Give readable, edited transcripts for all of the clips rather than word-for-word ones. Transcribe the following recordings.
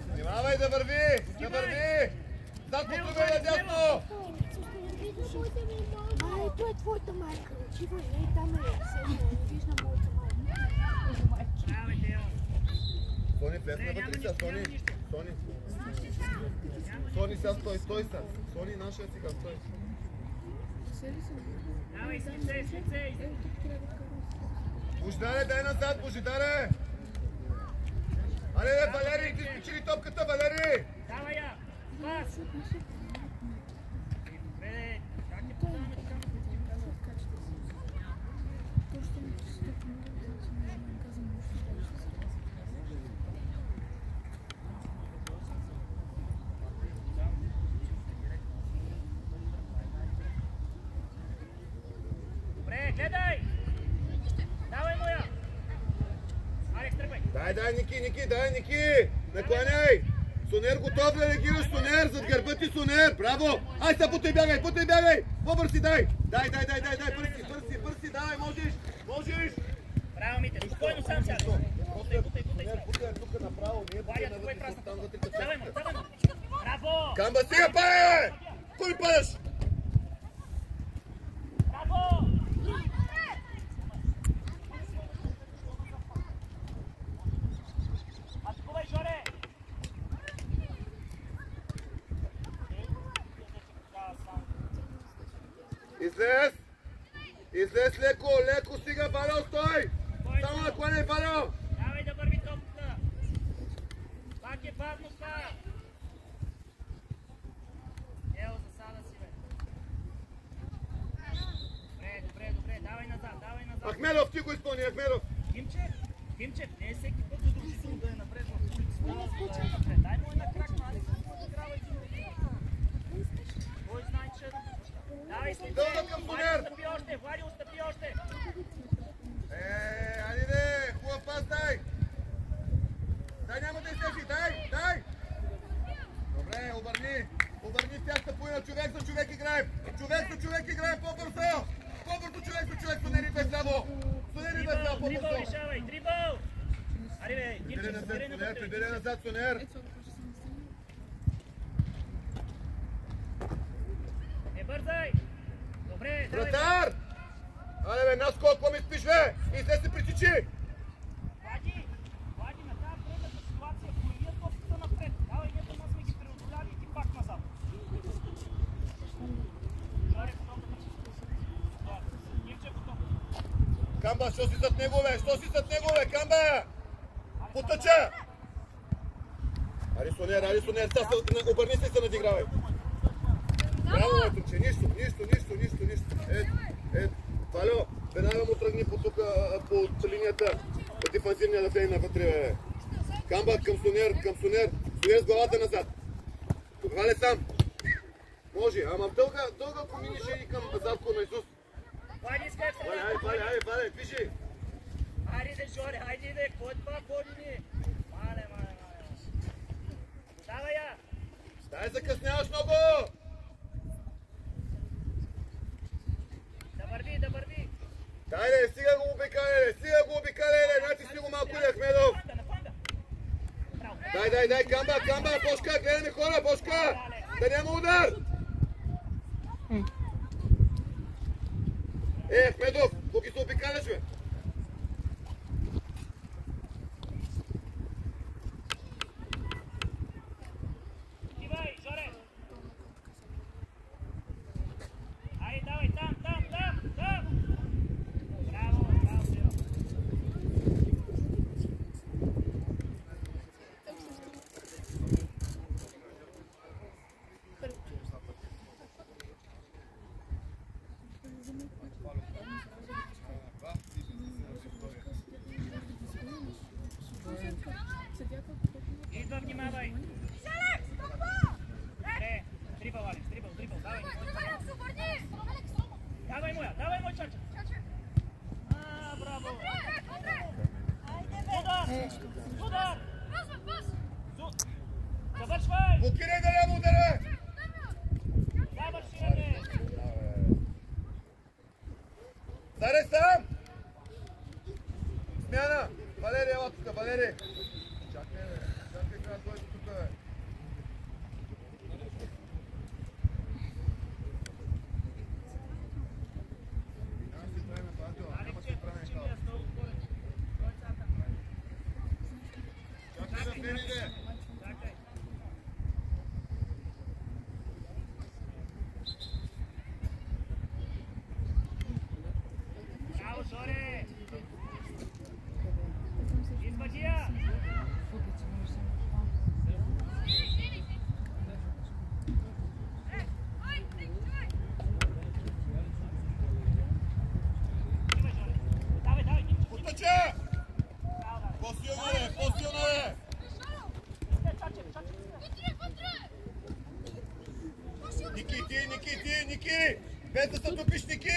Внимавай да върви! Да върви! Зад по друга на дясно! Това е твоята майка. Отивай, ей, там е. Не виждам моята майка. Сони, влезна вътре сега, Сони. Сони. Сони, сега стой сега. Сони, нашия сега, стой. Давай, слицей! Божидаре, дай назад, Божидаре! Аре, Валери, ти спечели топката, Валери! Давай я! Пас! Добре, как не подаваме така? Добре, гледай! Давай моя! Алекс, тръгвай! Дай, Ники, дай, Ники! Накланяй! Сонер готов да реагираш, Сонер! Зад гърба ти, Сонер! Браво! Ай, сега путай бягай! По-бързи, дай! Дай, бързи, дай, можеш! Браво, Мите, спокойно сам сега! Бутай! Путай тук направо, ние Ваня, тук е прасна! Давай му! Браво! Камба, сега пае! Кой падаш? Браво! Атакувай, Жоре! Излез леко, стига, Валя, стой! Само накланяй, Валя! Давай да върви топката! Пак е бавно това! Ево, засада си, бе! Добре, давай назад! Ахмедов, ти го изпълни, Ахмедов! Химчев, не е всеки път задължително да е напред в улицата. Дай му една крак, Алекс, да играва един друг. Кой знае, че е да пуща. Давай след це! Влади, отстъпи още! Айде, хубав пас, дай! Дай, няма да изтежи, дай! Добре, обърни в тяхта поина, човек за човек играем! По-бързо! Човек за човек, Сонери без ляво! По-бързо! Дрибъл решавай, дрибъл! Ари бе, Прибери назад, Сонер! Не бързай! Добре, давай! Вратар! Айде бе, нас колко ми спиш, бе! Излез се притичи! Влади, на тази трудната ситуация, появят топката напред. Давай, ето нас сме ги преодоляли и ти пак назад. Жоре, готов да си Кирче, готов. Камба, що си зад него, бе? Камба! Потъча! Ари Сонер, сега обърни се надигравай. Браво, момче, нищо. Ето, Валю, веднага му тръгни по тук, по линията, по дефанзивния да влезе навътре, бе. Камба към Сонер, Сонер с главата назад. Вале сам. Може, ама дълга поминеше и към Зарко на Исус. Вале, движи. Хайде, Жоре, хайде, кой това ходи ни? Мале. Давай я! Дай, закъсняваш много! Да върви! Дайде, стига го обикаля, натисни го малко ли, Ахмедов! Дай, Камба, Бошка, гледаме хора, Бошка! Да няма удар! Ахмедов, колко се обикаляш, бе? Отивай, Жоре! Айде, давай, там! Браво, Сиро! Идва, внимавай! Добре, дрибъл, Алекс, давай! Давай мой чача! Браво! Удар! Завършвай! Блокирай да ляво удара! Завърши, бе! Заре сам! Смяна! Валерия, ела тук, Валери! Чакай, бе. Чакай, трябва да дойде тук, бе. Няма си правим пазил, няма си правим кал. Чакай да Фериде! Браво, Жоре! Избадия! Путача! По-силно е, по-силно е! Ники! Без да се топиш, Ники!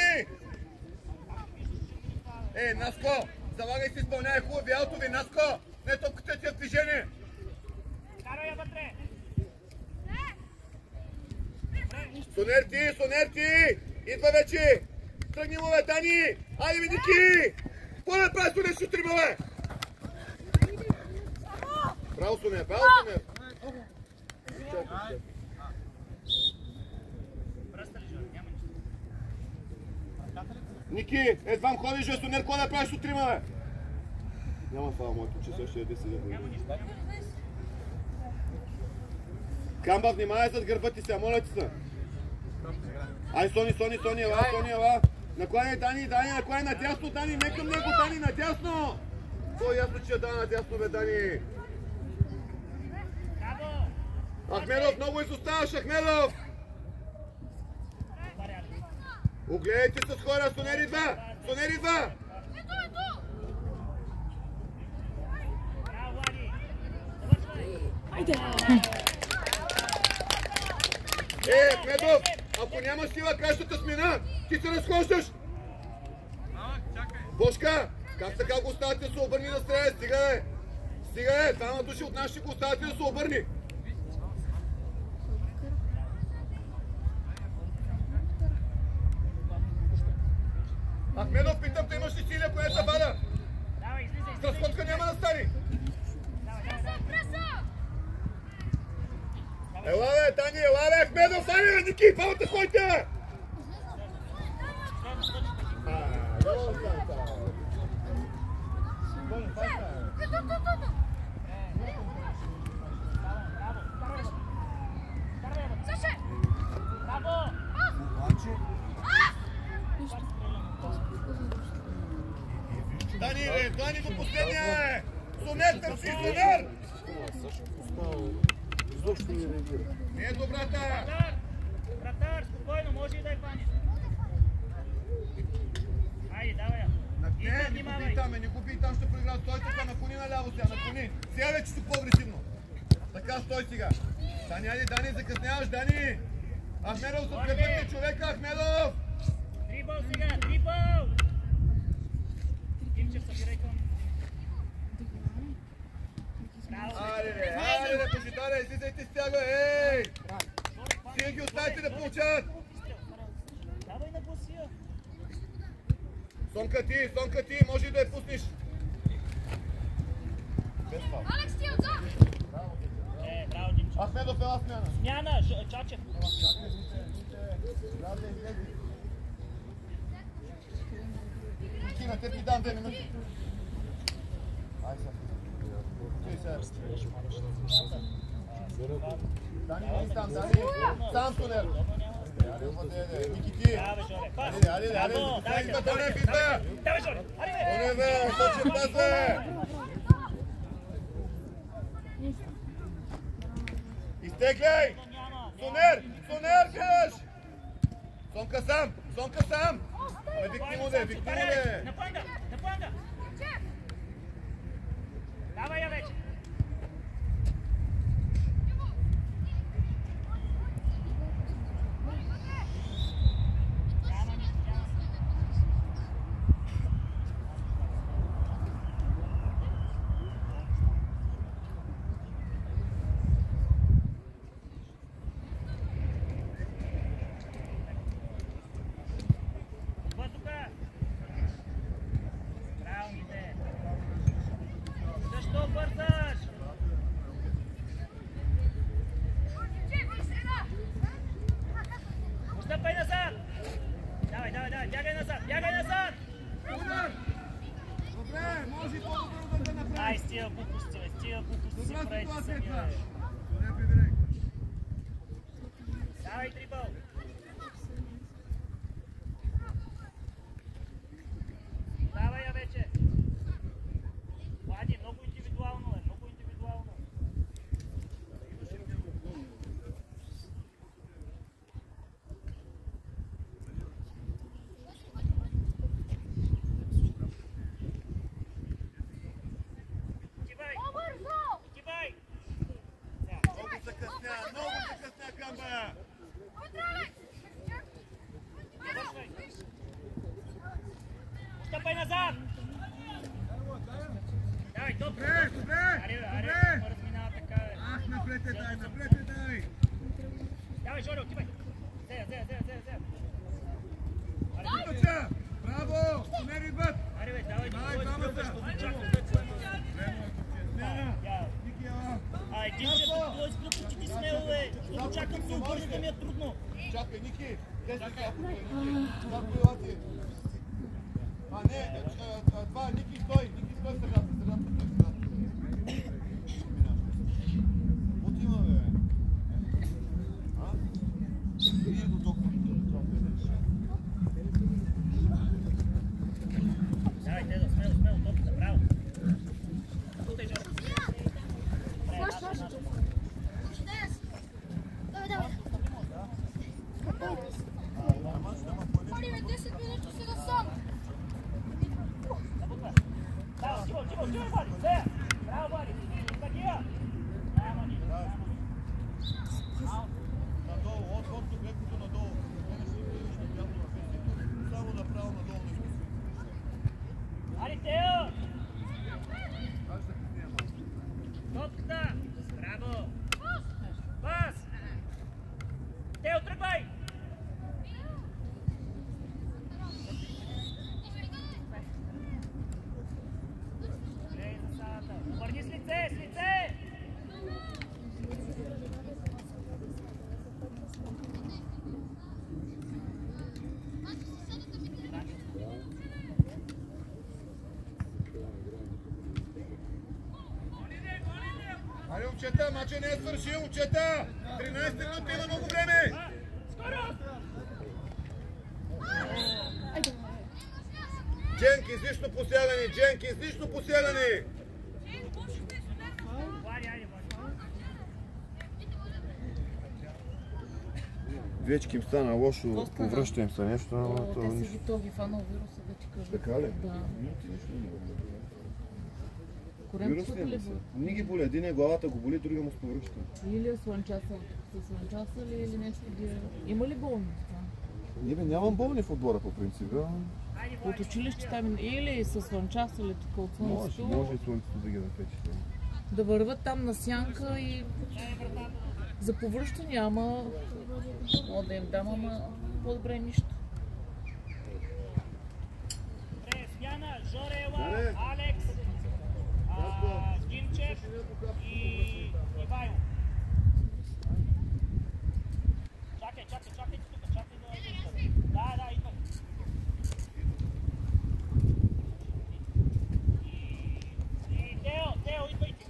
Наско! Залагай си, изпълняй хубави аутови, Наско! Не топката ти е движение! Карай я вътре! Сонер ти! Идва вече! Тръгни му, бе, Дани! Айде, бе, Ники! По-не прави Сонер, ще утрима, бе! Браво, Сонер! Ники, едвам ходиш, бе, Сонер, какво да правиш утрима, бе? Няма фала, моето, че също е 10 години. Камба, внимай зад гърба ти се, моля ти се. Ай, Сони, ела. Накланяй, Дани, накланяй надясно, Дани, не към него, Дани, надясно! То е ясно, че да, надясно, бе, Дани. Ахмедов, много изоставаш, Ахмедов! Огледайте с хора, Сонер идва! Ахмедов, ако нямаш сила кращата смена, ти се разхождаш! Бошка, как така го оставате да се обърни на стреля? Стига, двама души от нас ще го оставате да се обърни! Ахмедов, питам те, имаш ли сили, ако е забада? С разходка няма да стане! Ела, бе, Тани, Ахмедов, айде, бе, Ники, двамата ходите! Дани до последния е! Сонер, търси, Сонер! Не е добрата! Вратар, спокойно, може и да я хванеш. Айде, давай я. Не го бий там, ще проиграл. Стой така, наклони наляво сега, наклони. Сега вече си по-агресивно. Така, стой сега. Дани, закъсняваш, Дани! Ахмедов, подкрепете човека, Ахмедов! Дрибъл сега, дрибъл! Димчев, събирай към. Айде, пожитаре, излизайте с тяга, ей! Сие ги оставите да получават! Давай на гласия! Сонка ти, може и да я пуснеш! Алекс, ти отзад! Браво, Димчев! Ахмедов, ела смяна! Смяна, Чачев! Ники, на теб ти дам 2 минути. Ай сега. Дани, не там, Дани. Сам Сонер. Ники ти. Айде. Давай, Фитбе. Оне бе, точен пас бе. Изтегляй. Сонер, гледаш. Сонка сам. Викни му де. На планга! Давай я вече! бързаш! Отстъпай назад! Давай, бягай назад! Удар! Добре, може и по-добър удар да направи. Ай, с тия глупости си правите самия. Не прибирай. Давай дрибъл! Давай я вече! Влади, много индивидуално е, много индивидуално. Кивай! Много закъсня, Камба! Отстъпай назад! Давай, добре! Добре! Разминава така, бе. Ах, напред е дай! Давай, Жоре, отивай! Зея! Тъча! Браво! Помери бът! Аре, бе, давай, двамата! Ники, ела! Той изглъпва, че ти смел, бе! Защото чакам се обърне да ми е трудно. Чакай, Ники! 10 капки! Това коила ти! А, не! Това, Ники, стой сега! Вот има, бе! А? Вие до доктор. Давай, Тедо, смело, топка, браво! Тутай, Жоре! Отивай, Влади! Браво, Влади! Магия! Надолу, от лекото надолу. Само направо надолу нещо. Ари, Тео! Топката! Браво! Пас! Тео, тръгвай! Обърни с лице! Аре, момчета, мачът не е свършил, момчета! 13 минути, има много време! Скоро! Дженки, излишно посягане! Вече им стана лошо, повръщам се нещо. Те си ги фанал вируса, да ти кажа. Така ли? Да. Вирус ли? Не ги боли, един е главата го боли, другия му с повръща. Или е слънчасъл, или нещо ги... Има ли болни? Нямам болни в отбора по принцип. От училище там или са слънчасали тук от слънцето. Може и слънцето да ги напече. Да върват там на сянка и за повръщане, ама мога да им дам, ама по-добре нищо. Добре, смяна, Жорела, Алекс, Димчев и Ивайло. Чакай тук, чакай да идвай. И Тео, идвай ти.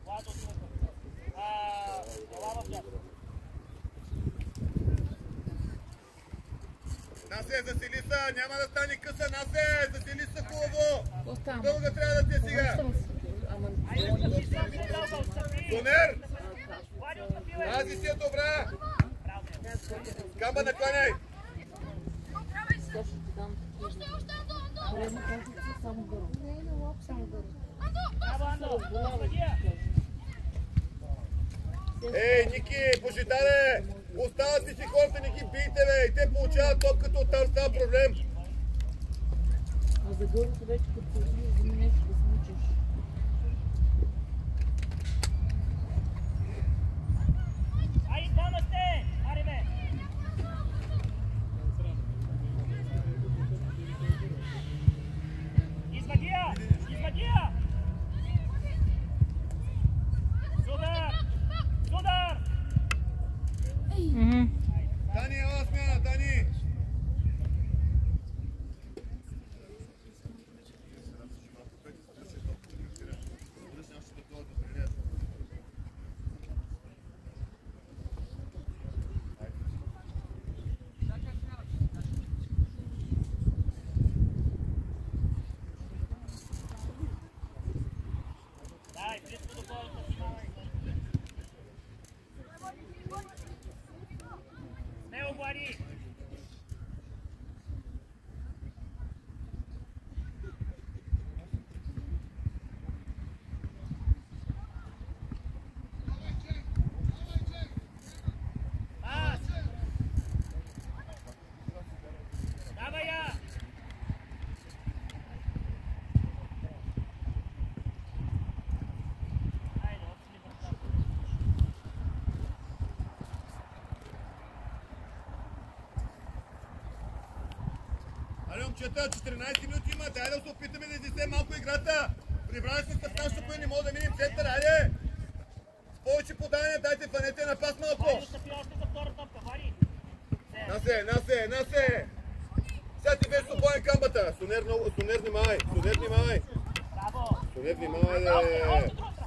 Владо, ела в дясно. Насе, засили се, няма да стане къса, Насе, засили се хубаво. Остава. Дълга трябва да ти е сега. Тонер! Тази си е добра. Камба, накланяй. Ей, Ники, пожитаре! Остават ли си хората, не ги бийте, бе! И те получават топката, оттам става проблем. А за гълбото вече като се вземи нещо да се мучиш. Айде, двама сте! Аре, бе! Извадия! Давай, близко до голото си, давай. Смело, Влади! Момчета, 14 минути има, дай да се опитаме да изнесем малко играта. Прибрали се с нашата, кое не мога да минем център, айде! С повече подания, дайте фанете на пас малко! Айде, стъпи още за втора топка, Вари! Насе! Сега ти беше свободен камбата! Сонер внимай! Браво! Сонер внимай, де! Още друга!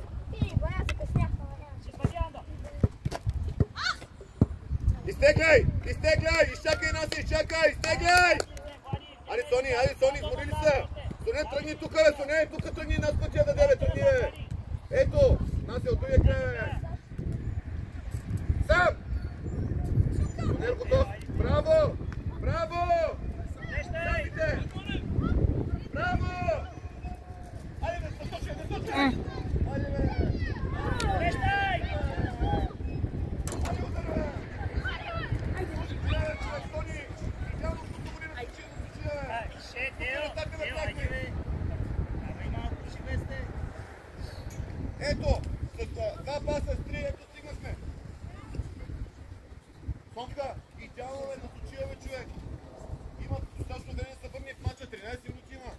Изтегляй! Изчакай, Насе, изчакай! Изтегляй! Айде, Сони, изморили са! Соне, тръгни тука, бе! Соне, тука тръгни, нас пътя да даде, тръгни, бе! Ето! Насе, от другия край, бе! Сам! Сонер готов! Браво! Самите! Браво! Айде, бе, съсочи! Айде, бе! Срещай! Ето, с два паса, с три, ето стигнахме. Сонка, идеално е, насочила бе, човек. Има достатъчно време да се върне в мача, 13 минути има.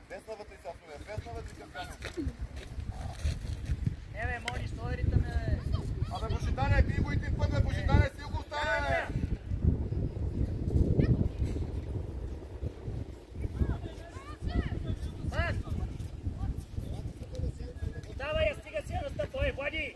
Без навътре капкано. Бе, Мони, стой ритъм е. Абе, Божидане, бий го и ти път, бе, Божидане, си го остане. Давай, я стига си на той, Влади!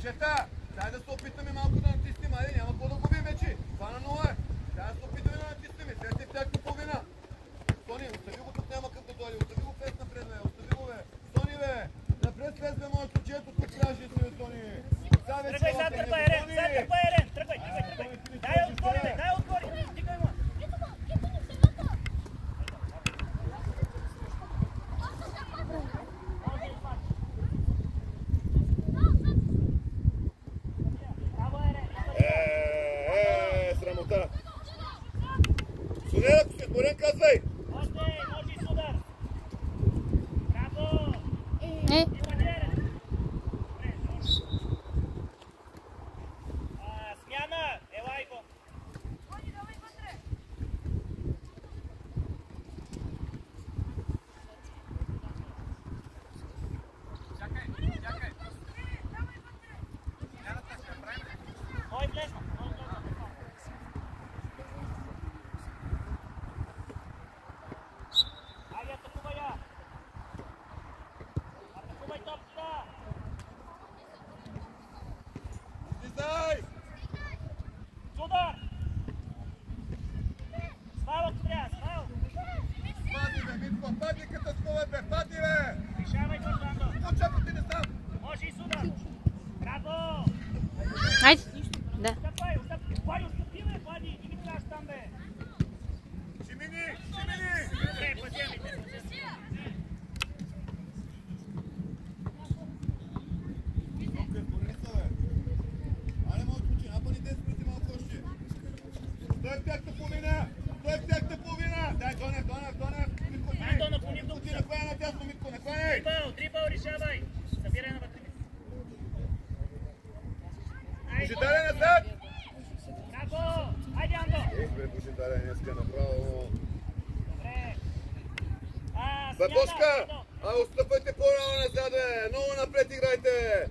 Чета, дай да се опитаме малко да натиснем, айде, няма какво да губим вече. 2-0 е. Дай да се опитаме да натиснем, след е тяхта половина. Сони, остави го тук, няма къв да дойде, остави го пес напред, бе, остави го, бе. Сони, бе, напред пес, бе, моят случаето тук трябваше си, бе, Сони. Тръгвай, зад тръгвай, Ерен, тръгвай. Дай отгоре, стигай му. Срамота. Сонер, ако си отборен, казвай. Може и с удар. Браво. Смяна, елай го. Кой влезна? Айде, атакувай я! Атакувай топката! Излизай! Удар! Смайло трябва, Смайло! Пади, бе, Митко, пади като скове, бе, пади, бе! Решавай, Гордано! Учапо ти не став! Може и с удар! Браво! Айде! Да. Отстъпвай! Влади, отстъпи, бе, Влади! Ти ми трябваш там, бе! Шимини! Добре, подемите! Сонка, изборени са, бе. Айде, моят случай, напани 10 минути малко още. Той в тяхта половина! Дай, Донев! Митко, Дай, Донев, пони в ти накланя на тясно, Митко, накланяй! Дрибъл, решавай! Събирай на вътре. Божидаре назад! Браво! Айде, Андо! Бе, Божидаре, днеска направо. Добре. Бабошка! Отстъпвайте по-рано назад, бе! Много напред играйте!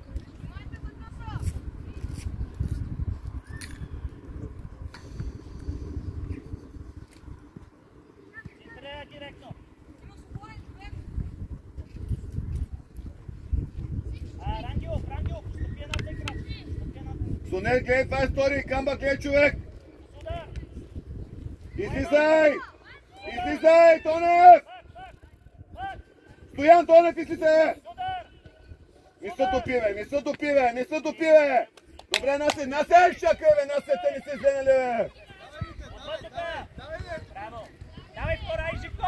Сонер, гледай, това е стори. Камбак, гледай човек. Судар! Излизай! Излизай, Тонев! Стоян, Тонев, излизай! Судар! Не се допи, бе! Добре, Насе, чакай, бе, Насе, те не се взенали, бе! Отвътъка! Браво! Давай втора и Живко!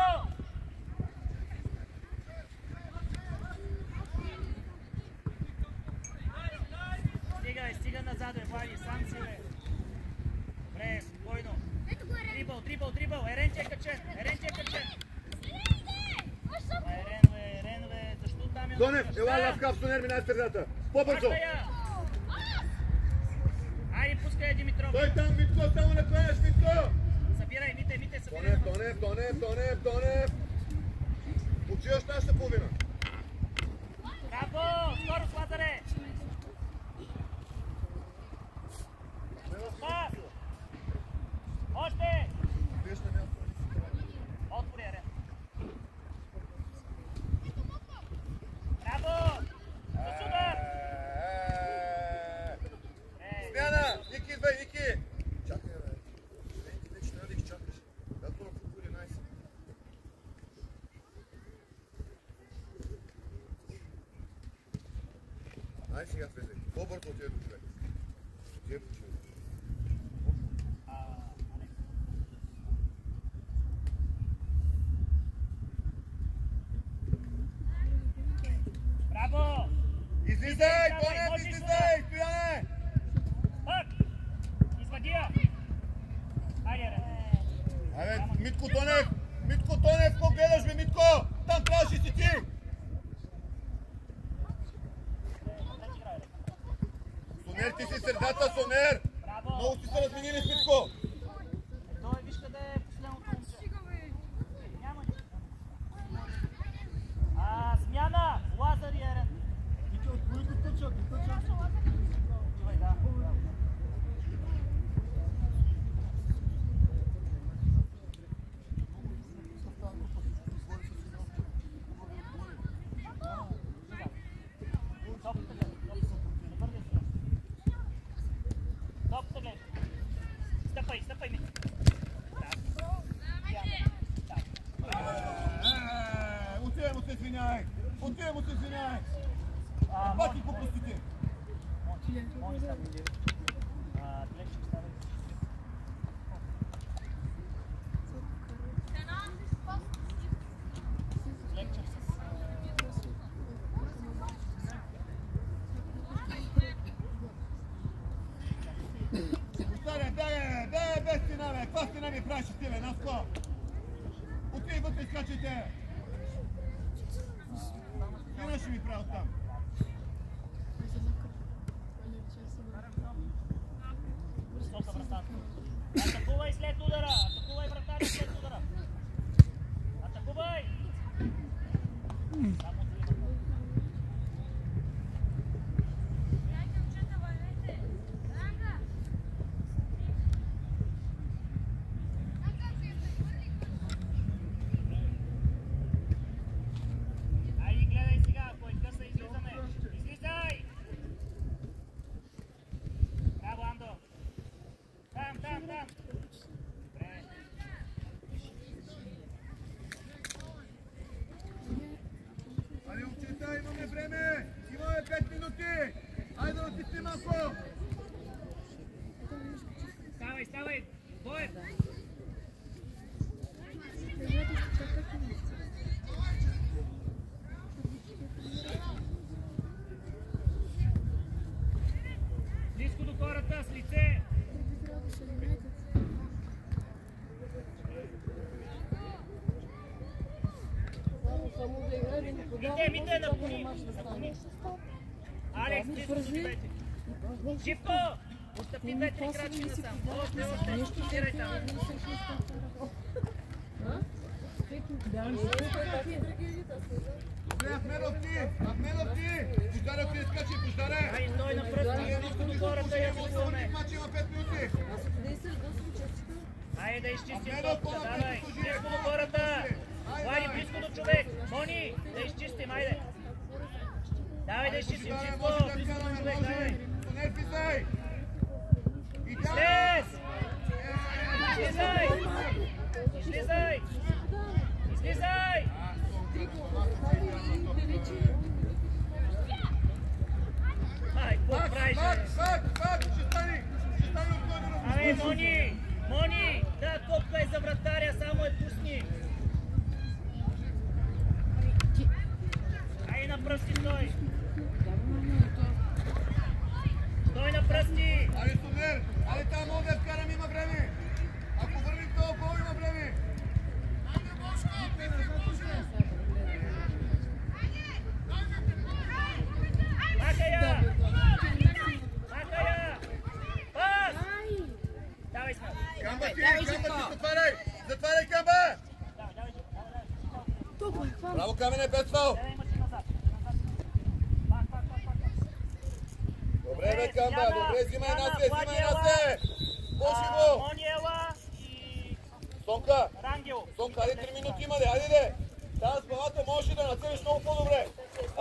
Стига назад, бе, Влади, сам си, бе. Добре, спокойно. Дрибъл, Ерен ти е качен. Ерен, бе, защо там е... Донев, ела лавка в Сонер, минай средата. По-бързо! Айде, пускай Димитров. Той там, Митко, само не правиш, Митко! Събирай, Мите, събирай. Тонев! Почиваш нашата половина. Браво! Скоро, Лазаре! Пас! Още! Отвори, Ерен. Браво! С удар! Смяна! Ники, идвай, Ники! Чакай, бе. Ники, вече трябва да ги чакаш. Както на футбол е най-си. Ай сега влезе. По-бързо отиде до човек. Отиде до човек. Браво! Излизай, Тонев, излизай! Стояне! Пак! Извади я! Айде, Ерен. Абе, Митко Тонев, какво гледаш, бе, Митко? Там трябваше си ти! Сонер, ти си средата, Сонер! Браво! Много си се разменили с Митко! Той виж къде е последното момче. Няма ни. Смяна! Лазар и Ерен. Чувай, да. Топата гледай. Стъпай ми. Отивай му се извиняй! Пати по простите! Мони става. Лекчик става. Лекчик Старе, бе, без стена, бе! Каква стена ми правиш ти, бе, наско? Отивай вътре, скачайте! Стена ще ми прави оттам! Висока вратата. Атакувай след удара! Атакувай вратаря след удара! Атакувай! Само айде, гледай сега, кой къса излизаме! Излизай! Браво, Андо! Там! Добре! Айде, момчета, имаме време! Имаме 5 минути! Айде да натисни малко! Ставай! Боев! Близко до хората, с лице! Мите, напомни! Алекс, близко до двете! Живко! Отстъпи 2-3 крачки насам! Още! Стирай там! Добре, Ахмедов ти! Пождаре, ти изкачи, пождаре! Айде, стой напред! Близко до хората, я гласуваме! Има 5 минути! Айде да изчистим топката, давай! Близко до хората! Влади, близко до човек! Мони, да изчистим, айде! Давай да изчистим, Живко! Близко до човек, давай! Сонер, писай! Ай, какво правиш? Пак, ще стани отгоре на Абе, Мони, да, копка е за вратаря, само е пусни. Ай, на пръсти той. Той на пръсти. Али Сумер, али там мога да вкарам, има време. Ако вървим това гол, има време. Макая! Пас! Давай сме. Камба ти, затваряй Камба! Браво, Камене, без фал! Добре, бе, Камба, добре, взимай насе! По-живо! Мониела и Сонка, Рангел. хайде 3 минути има, хайде! Тази спалата можеш да нацелиш много по-добре.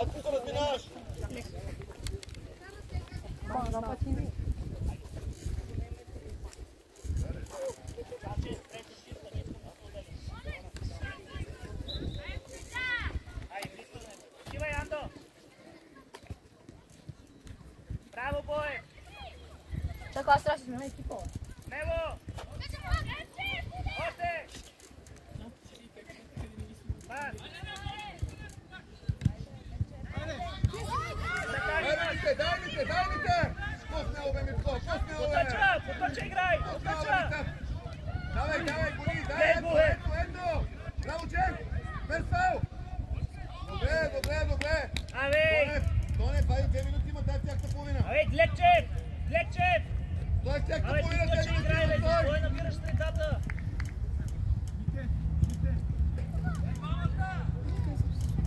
Ако се разминаваш. Отивай, Андо! Браво, бой! Чакай, аз трябва да сме екипа. Него! Още! Пас! Дайте! По-смело бе, Митко, по-смело бе! Поточа играй! Давай, гони, дай, ето! Браво, Джем! Без фал! Добре! Абе! Тонев, хайде 2 минути има, дай тяхта половина! Абе, Глечев! Той е тяхта Абе, ти половина, точа 2 играй, минути бе! има, Той набираш средата!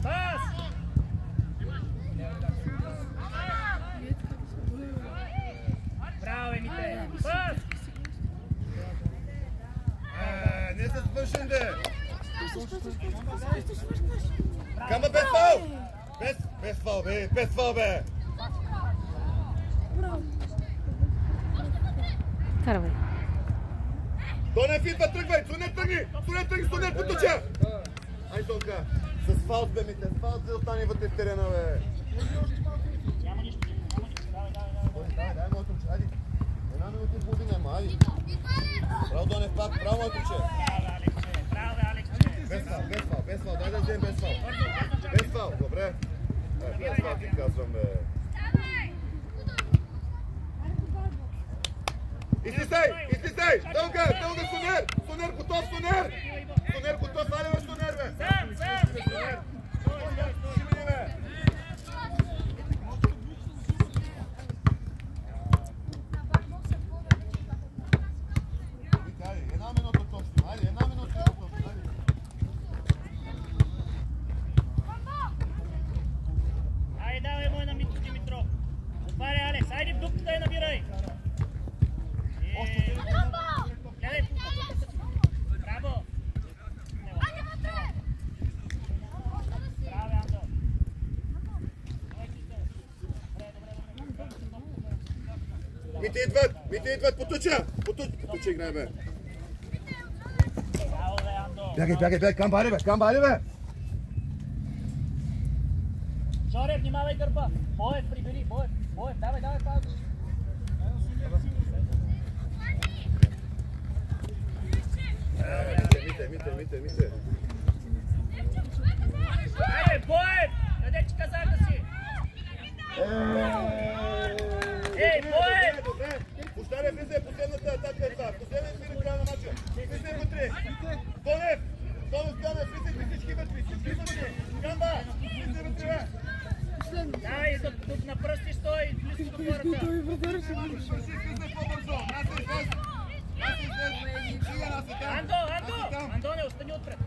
Пас! Браво, Емите! Пас! Не се свършен, де! Камба без фал! Без фал, бе! Каравай. Тонев идва, тръгвай! Сунер, поточа! Ай, Тонка! С фаут, бе, Мите, с фаут, за да остане вътре в терена, бе! Няма нищо, Дай, моето момче, хайде! 1 минута и половина има, хайде! Браво, Донев, пак, браво, моето момче! Браво, Алекче! Без фал, дай да вземем без фал! Без фал, добре! Без фал ти казвам, бе! Изтистай! Дълга, Сунер, готов, Сунер, готов, аля бе, Сунер, бе! Сам! Шибни, бе! Хайде, 1 минута точно, хайде, 1 минута точно, хайде! Айде, давай мой на Митко Димитров. Отваря, Алекс. Айде в дупката я набирай. Гледай, браво. Браво, Андо. Мите идват, потуча, играй, бе! Браво, бе, Андо. Бягай, Камба, али, бе! Жоре, внимавай гърба. Боев, прибери, Боев, давай, пак. Мите. Айде, Боев! Къде ти казаха си? Ей, Боев! Пощаря, влизай, последната атака е това. Последният минут края на матча. Влизай вътре. Тонев, влизай всички вътре. Камба, влизай вътре. Давай, тук на пръсти стой, близко до хората. Влизай по-бързо. Нас е излез. Андо, не остани отпред.